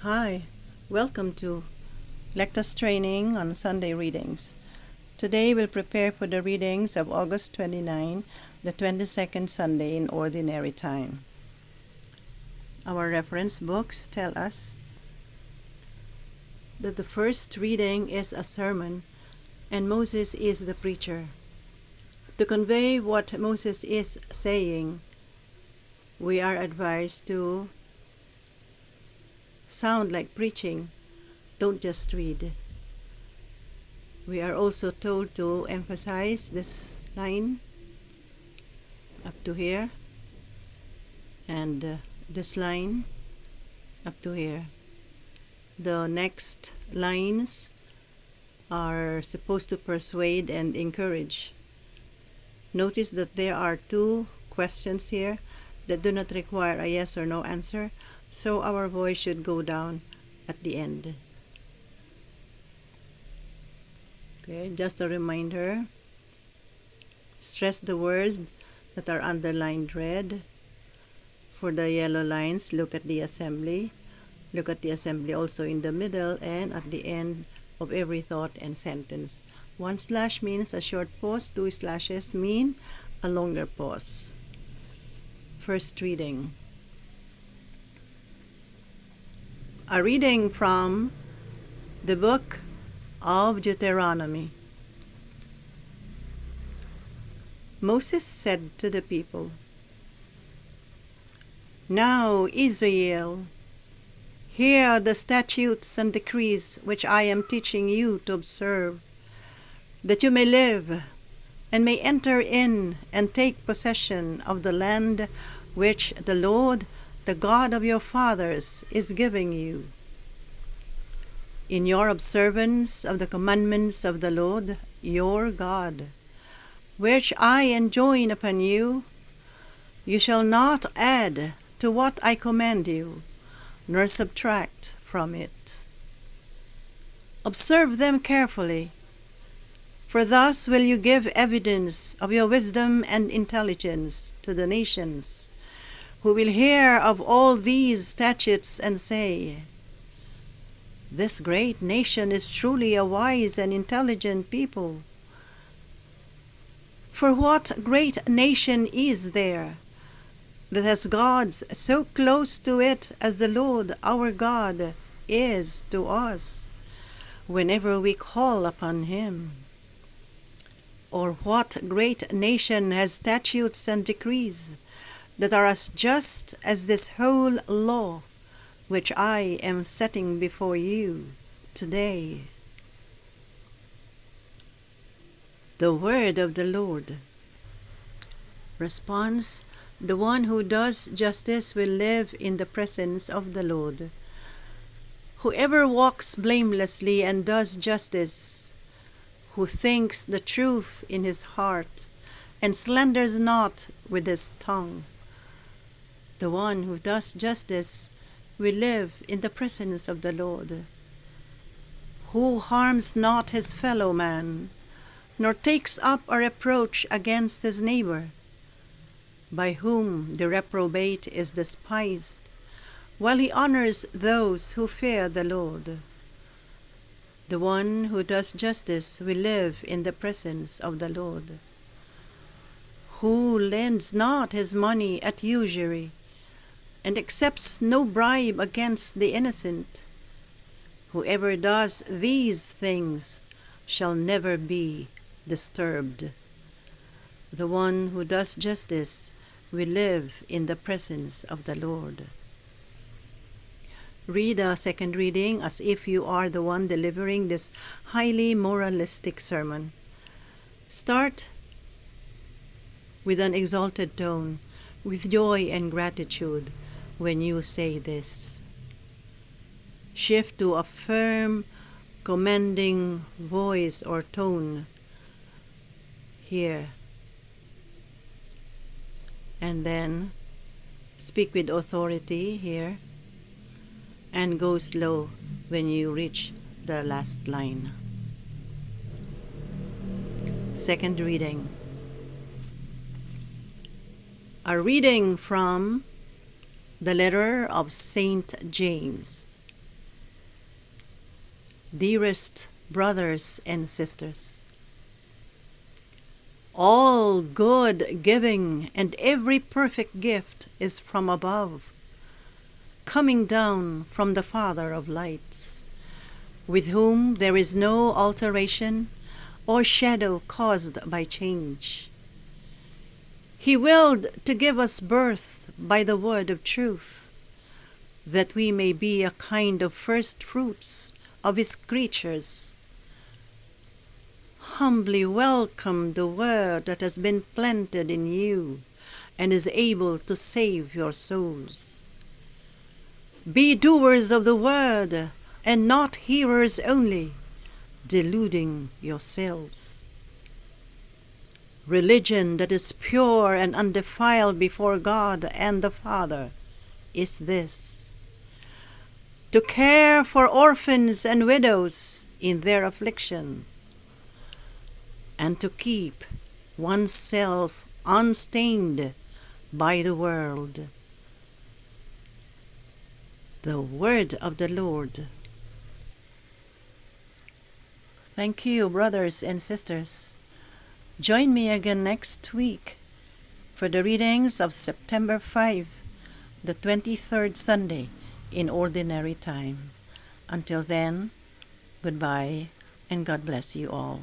Hi, welcome to Lectus Training on Sunday Readings. Today we'll prepare for the readings of August 29, the 22nd Sunday in Ordinary Time. Our reference books tell us that the first reading is a sermon and Moses is the preacher. To convey what Moses is saying, we are advised to sound like preaching. Don't just read. We are also told to emphasize this line up to here and this line up to here. The next lines are supposed to persuade and encourage. Notice that there are two questions here that do not require a yes or no answer, so our voice should go down at the end. Okay, just a reminder, stress the words that are underlined red. For the yellow lines, look at the assembly. Look at the assembly also in the middle and at the end of every thought and sentence. 1 slash means a short pause, 2 slashes mean a longer pause. First reading. A reading from the book of Deuteronomy. Moses said to the people, "Now, Israel, hear the statutes and decrees which I am teaching you to observe, that you may live and may enter in and take possession of the land which the Lord, the God of your fathers, is giving you. In your observance of the commandments of the Lord, your God, which I enjoin upon you, you shall not add to what I command you, nor subtract from it. Observe them carefully, for thus will you give evidence of your wisdom and intelligence to the nations, who will hear of all these statutes and say, 'This great nation is truly a wise and intelligent people.' For what great nation is there that has gods so close to it as the Lord our God is to us whenever we call upon him? Or what great nation has statutes and decrees that are as just as this whole law which I am setting before you today?" The word of the Lord. Response: the one who does justice will live in the presence of the Lord. Whoever walks blamelessly and does justice, who thinks the truth in his heart and slanders not with his tongue, the one who does justice will live in the presence of the Lord. Who harms not his fellow man, nor takes up a reproach against his neighbor, by whom the reprobate is despised, while he honors those who fear the Lord. The one who does justice will live in the presence of the Lord. Who lends not his money at usury, and accepts no bribe against the innocent. Whoever does these things shall never be disturbed. The one who does justice will live in the presence of the Lord. Read a second reading as if you are the one delivering this highly moralistic sermon. Start with an exalted tone, with joy and gratitude when you say this. Shift to a firm, commanding voice or tone here. And then speak with authority here, and go slow when you reach the last line. Second reading. A reading from the letter of Saint James. Dearest brothers and sisters, all good giving and every perfect gift is from above, coming down from the Father of lights, with whom there is no alteration or shadow caused by change. He willed to give us birth by the word of truth, that we may be a kind of first fruits of his creatures. Humbly welcome the word that has been planted in you and is able to save your souls. Be doers of the word and not hearers only, deluding yourselves. Religion that is pure and undefiled before God and the Father is this: to care for orphans and widows in their affliction, and to keep oneself unstained by the world. The word of the Lord. Thank you, brothers and sisters. Join me again next week for the readings of September 5, the 23rd Sunday in Ordinary Time. Until then, goodbye and God bless you all.